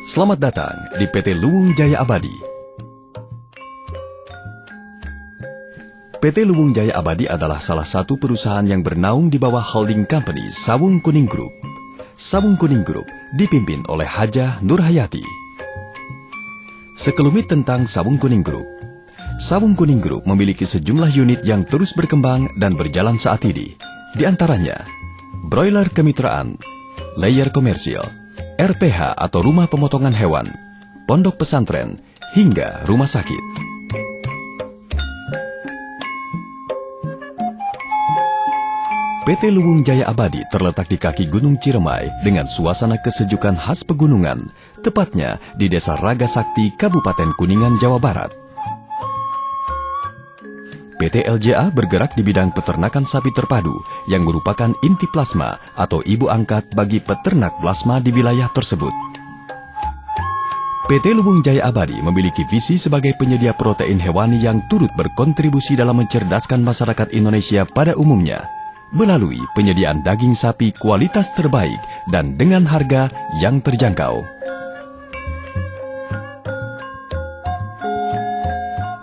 Selamat datang di PT Luwung Jaya Abadi. PT Luwung Jaya Abadi adalah salah satu perusahaan yang bernaung di bawah holding company Sawung Kuning Group. Sawung Kuning Group dipimpin oleh Hajah Nurhayati. Sekelumit tentang Sawung Kuning Group. Sawung Kuning Group memiliki sejumlah unit yang terus berkembang dan berjalan saat ini. Di antaranya, broiler kemitraan, layer komersil, RPH atau rumah pemotongan hewan, pondok pesantren, hingga rumah sakit. PT Luwung Jaya Abadi terletak di kaki Gunung Ciremai dengan suasana kesejukan khas pegunungan, tepatnya di Desa Raga Sakti, Kabupaten Kuningan, Jawa Barat. PT LJA bergerak di bidang peternakan sapi terpadu yang merupakan inti plasma atau ibu angkat bagi peternak plasma di wilayah tersebut. PT Luwung Jaya Abadi memiliki visi sebagai penyedia protein hewani yang turut berkontribusi dalam mencerdaskan masyarakat Indonesia pada umumnya melalui penyediaan daging sapi kualitas terbaik dan dengan harga yang terjangkau.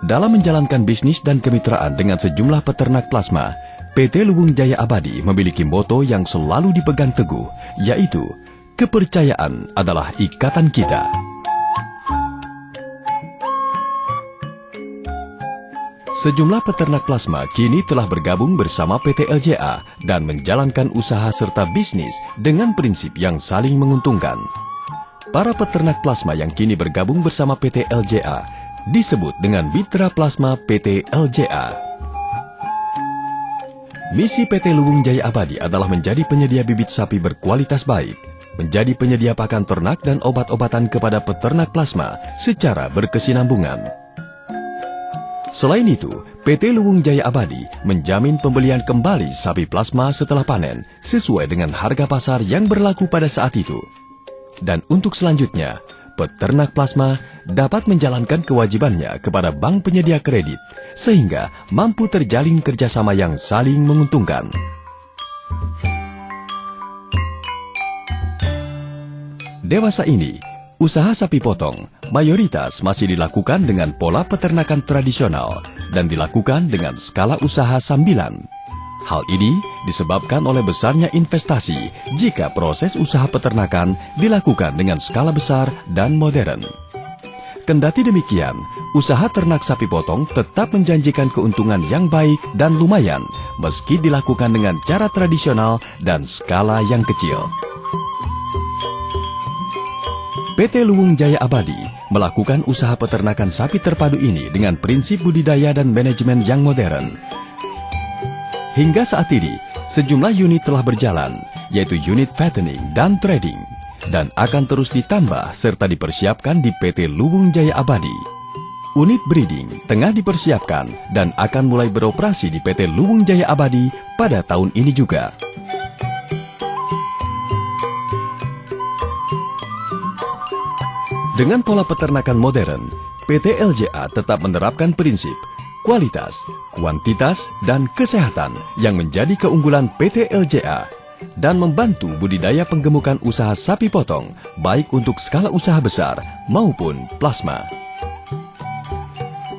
Dalam menjalankan bisnis dan kemitraan dengan sejumlah peternak plasma, PT Luwung Jaya Abadi memiliki moto yang selalu dipegang teguh, yaitu kepercayaan adalah ikatan kita. Sejumlah peternak plasma kini telah bergabung bersama PT LJA dan menjalankan usaha serta bisnis dengan prinsip yang saling menguntungkan. Para peternak plasma yang kini bergabung bersama PT LJA disebut dengan Mitra Plasma PT LJA. Misi PT Luwung Jaya Abadi adalah menjadi penyedia bibit sapi berkualitas baik, menjadi penyedia pakan ternak dan obat-obatan kepada peternak plasma secara berkesinambungan. Selain itu, PT Luwung Jaya Abadi menjamin pembelian kembali sapi plasma setelah panen sesuai dengan harga pasar yang berlaku pada saat itu. Dan untuk selanjutnya, peternak plasma dapat menjalankan kewajibannya kepada bank penyedia kredit sehingga mampu terjalin kerjasama yang saling menguntungkan. Dewasa ini, usaha sapi potong mayoritas masih dilakukan dengan pola peternakan tradisional dan dilakukan dengan skala usaha sambilan. Hal ini disebabkan oleh besarnya investasi jika proses usaha peternakan dilakukan dengan skala besar dan modern. Kendati demikian, usaha ternak sapi potong tetap menjanjikan keuntungan yang baik dan lumayan meski dilakukan dengan cara tradisional dan skala yang kecil. PT Luwung Jaya Abadi melakukan usaha peternakan sapi terpadu ini dengan prinsip budidaya dan manajemen yang modern. Hingga saat ini, sejumlah unit telah berjalan, yaitu unit fattening dan trading, dan akan terus ditambah serta dipersiapkan di PT Luwung Jaya Abadi. Unit breeding tengah dipersiapkan dan akan mulai beroperasi di PT Luwung Jaya Abadi pada tahun ini juga. Dengan pola peternakan modern, PT LJA tetap menerapkan prinsip kualitas, kuantitas, dan kesehatan yang menjadi keunggulan PT LJA dan membantu budidaya penggemukan usaha sapi potong baik untuk skala usaha besar maupun plasma.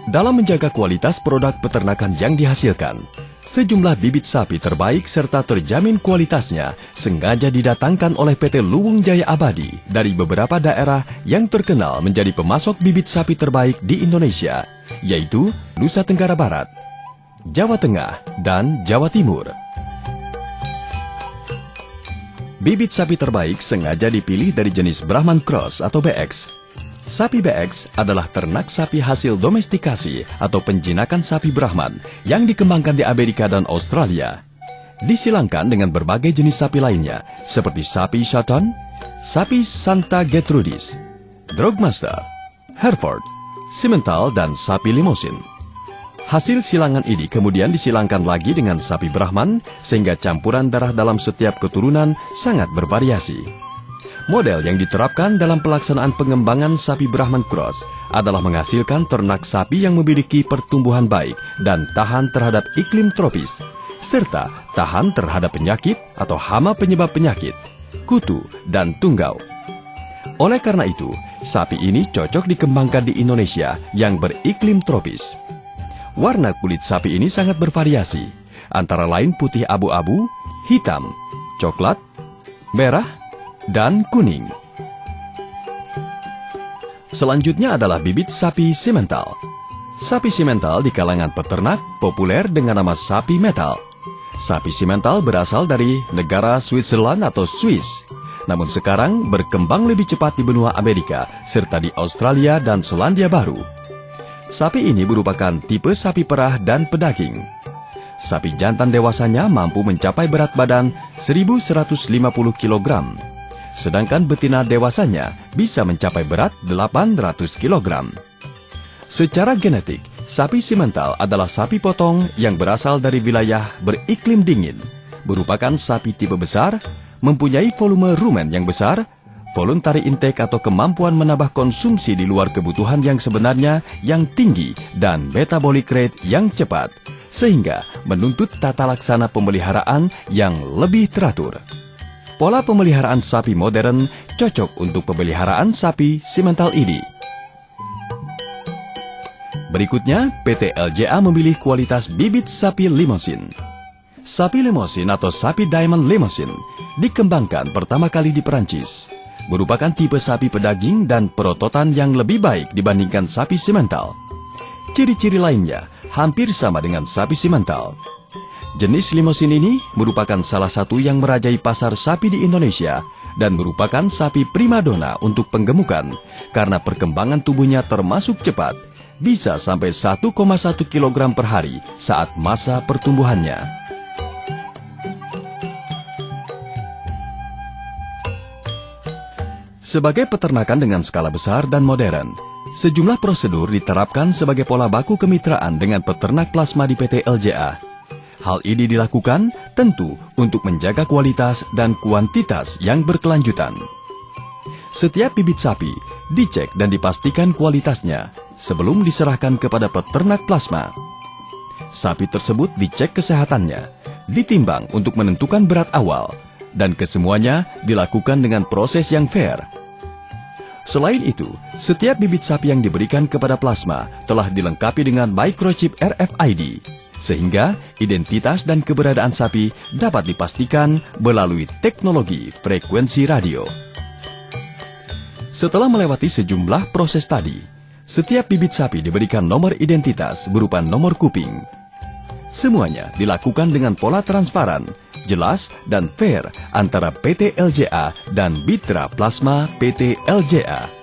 Dalam menjaga kualitas produk peternakan yang dihasilkan, sejumlah bibit sapi terbaik serta terjamin kualitasnya sengaja didatangkan oleh PT Luwung Jaya Abadi dari beberapa daerah yang terkenal menjadi pemasok bibit sapi terbaik di Indonesia, yaitu Nusa Tenggara Barat, Jawa Tengah, dan Jawa Timur. Bibit sapi terbaik sengaja dipilih dari jenis Brahman Cross atau BX. Sapi BX adalah ternak sapi hasil domestikasi atau penjinakan sapi Brahman yang dikembangkan di Amerika dan Australia. Disilangkan dengan berbagai jenis sapi lainnya seperti sapi Shotton, sapi Santa Gertrudis, Drogmaster, Hereford, Simmental, dan sapi Limousin. Hasil silangan ini kemudian disilangkan lagi dengan sapi Brahman sehingga campuran darah dalam setiap keturunan sangat bervariasi. Model yang diterapkan dalam pelaksanaan pengembangan sapi Brahman Cross adalah menghasilkan ternak sapi yang memiliki pertumbuhan baik dan tahan terhadap iklim tropis, serta tahan terhadap penyakit atau hama penyebab penyakit, kutu, dan tunggau. Oleh karena itu, sapi ini cocok dikembangkan di Indonesia yang beriklim tropis. Warna kulit sapi ini sangat bervariasi, antara lain putih abu-abu, hitam, coklat, merah, dan kuning. Selanjutnya adalah bibit sapi simental. Sapi simental di kalangan peternak populer dengan nama sapi metal. Sapi simental berasal dari negara Switzerland atau Swiss, namun sekarang berkembang lebih cepat di benua Amerika serta di Australia dan Selandia Baru. Sapi ini merupakan tipe sapi perah dan pedaging. Sapi jantan dewasanya mampu mencapai berat badan 1.150 kg, sedangkan betina dewasanya bisa mencapai berat 800 kg. Secara genetik, sapi simental adalah sapi potong yang berasal dari wilayah beriklim dingin, merupakan sapi tipe besar, mempunyai volume rumen yang besar, voluntary intake atau kemampuan menambah konsumsi di luar kebutuhan yang sebenarnya yang tinggi, dan metabolic rate yang cepat, sehingga menuntut tata laksana pemeliharaan yang lebih teratur. Pola pemeliharaan sapi modern cocok untuk pemeliharaan sapi simental ini. Berikutnya, PT LJA memilih kualitas bibit sapi Limousin. Sapi Limousin atau sapi Diamond Limousin dikembangkan pertama kali di Perancis. Merupakan tipe sapi pedaging dan perototan yang lebih baik dibandingkan sapi simental. Ciri-ciri lainnya hampir sama dengan sapi simental. Jenis Limousin ini merupakan salah satu yang merajai pasar sapi di Indonesia dan merupakan sapi primadona untuk penggemukan karena perkembangan tubuhnya termasuk cepat, bisa sampai 1,1 kg per hari saat masa pertumbuhannya. Sebagai peternakan dengan skala besar dan modern, sejumlah prosedur diterapkan sebagai pola baku kemitraan dengan peternak plasma di PT LJA. Hal ini dilakukan tentu untuk menjaga kualitas dan kuantitas yang berkelanjutan. Setiap bibit sapi dicek dan dipastikan kualitasnya sebelum diserahkan kepada peternak plasma. Sapi tersebut dicek kesehatannya, ditimbang untuk menentukan berat awal, dan kesemuanya dilakukan dengan proses yang fair. Selain itu, setiap bibit sapi yang diberikan kepada plasma telah dilengkapi dengan microchip RFID, sehingga identitas dan keberadaan sapi dapat dipastikan melalui teknologi frekuensi radio. Setelah melewati sejumlah proses tadi, setiap bibit sapi diberikan nomor identitas berupa nomor kuping. Semuanya dilakukan dengan pola transparan, jelas, dan fair antara PT LJA dan Mitra Plasma PT LJA.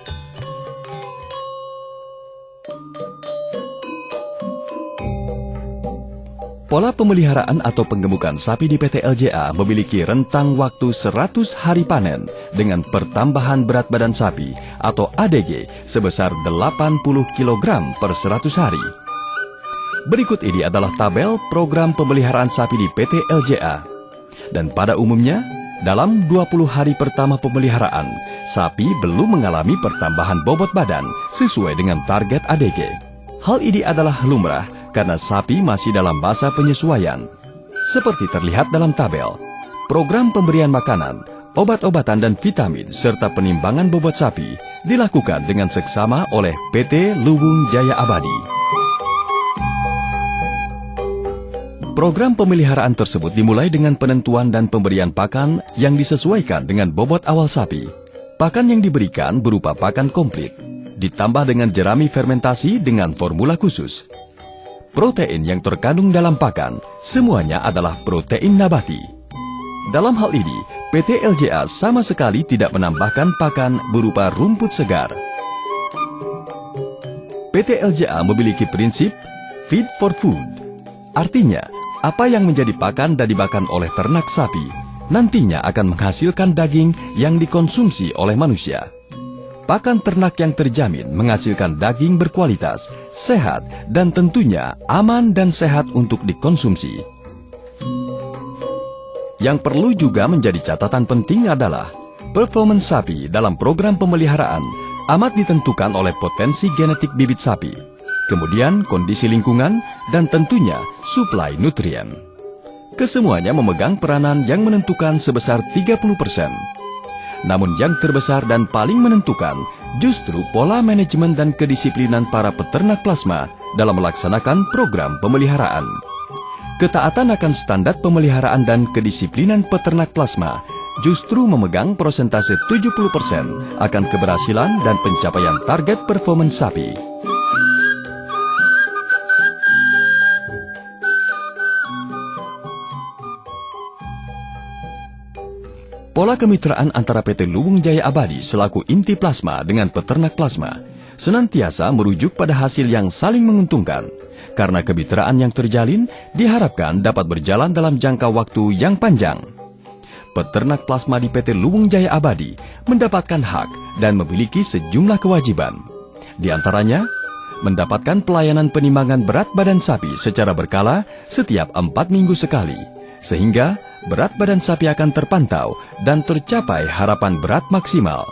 Pola pemeliharaan atau penggemukan sapi di PT LJA memiliki rentang waktu 100 hari panen dengan pertambahan berat badan sapi atau ADG sebesar 80 kg per 100 hari. Berikut ini adalah tabel program pemeliharaan sapi di PT LJA. Dan pada umumnya, dalam 20 hari pertama pemeliharaan, sapi belum mengalami pertambahan bobot badan sesuai dengan target ADG. Hal ini adalah lumrah karena sapi masih dalam masa penyesuaian. Seperti terlihat dalam tabel, program pemberian makanan, obat-obatan dan vitamin, serta penimbangan bobot sapi dilakukan dengan seksama oleh PT Luwung Jaya Abadi. Program pemeliharaan tersebut dimulai dengan penentuan dan pemberian pakan yang disesuaikan dengan bobot awal sapi. Pakan yang diberikan berupa pakan komplit, ditambah dengan jerami fermentasi dengan formula khusus. Protein yang terkandung dalam pakan semuanya adalah protein nabati. Dalam hal ini, PT LJA sama sekali tidak menambahkan pakan berupa rumput segar. PT LJA memiliki prinsip feed for food. Artinya, apa yang menjadi pakan dan dimakan oleh ternak sapi nantinya akan menghasilkan daging yang dikonsumsi oleh manusia. Pakan ternak yang terjamin menghasilkan daging berkualitas, sehat, dan tentunya aman dan sehat untuk dikonsumsi. Yang perlu juga menjadi catatan penting adalah performance sapi dalam program pemeliharaan amat ditentukan oleh potensi genetik bibit sapi, kemudian kondisi lingkungan, dan tentunya suplai nutrien. Kesemuanya memegang peranan yang menentukan sebesar 30%. Namun yang terbesar dan paling menentukan justru pola manajemen dan kedisiplinan para peternak plasma dalam melaksanakan program pemeliharaan. Ketaatan akan standar pemeliharaan dan kedisiplinan peternak plasma justru memegang persentase 70% akan keberhasilan dan pencapaian target performance sapi. Pola kemitraan antara PT Luwung Jaya Abadi selaku inti plasma dengan peternak plasma senantiasa merujuk pada hasil yang saling menguntungkan, karena kemitraan yang terjalin diharapkan dapat berjalan dalam jangka waktu yang panjang. Peternak plasma di PT Luwung Jaya Abadi mendapatkan hak dan memiliki sejumlah kewajiban. Di antaranya, mendapatkan pelayanan penimbangan berat badan sapi secara berkala setiap 4 minggu sekali, sehingga berat badan sapi akan terpantau dan tercapai harapan berat maksimal.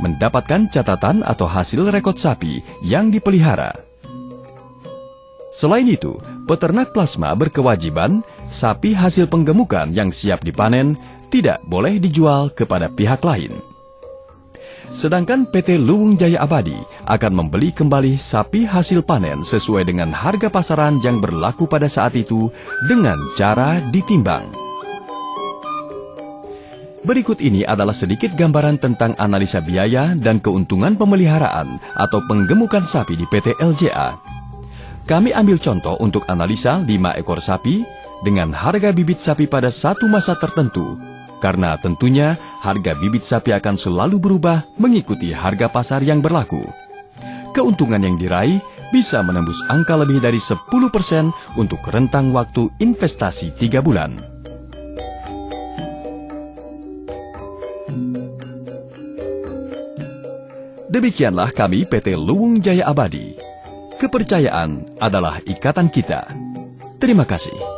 Mendapatkan catatan atau hasil rekod sapi yang dipelihara. Selain itu, peternak plasma berkewajiban sapi hasil penggemukan yang siap dipanen tidak boleh dijual kepada pihak lain. Sedangkan PT Luwung Jaya Abadi akan membeli kembali sapi hasil panen sesuai dengan harga pasaran yang berlaku pada saat itu dengan cara ditimbang. Berikut ini adalah sedikit gambaran tentang analisa biaya dan keuntungan pemeliharaan atau penggemukan sapi di PT LJA. Kami ambil contoh untuk analisa 5 ekor sapi dengan harga bibit sapi pada satu masa tertentu, karena tentunya harga bibit sapi akan selalu berubah mengikuti harga pasar yang berlaku. Keuntungan yang diraih bisa menembus angka lebih dari 10% untuk rentang waktu investasi 3 bulan. Demikianlah kami PT Luwung Jaya Abadi. Kepercayaan adalah ikatan kita. Terima kasih.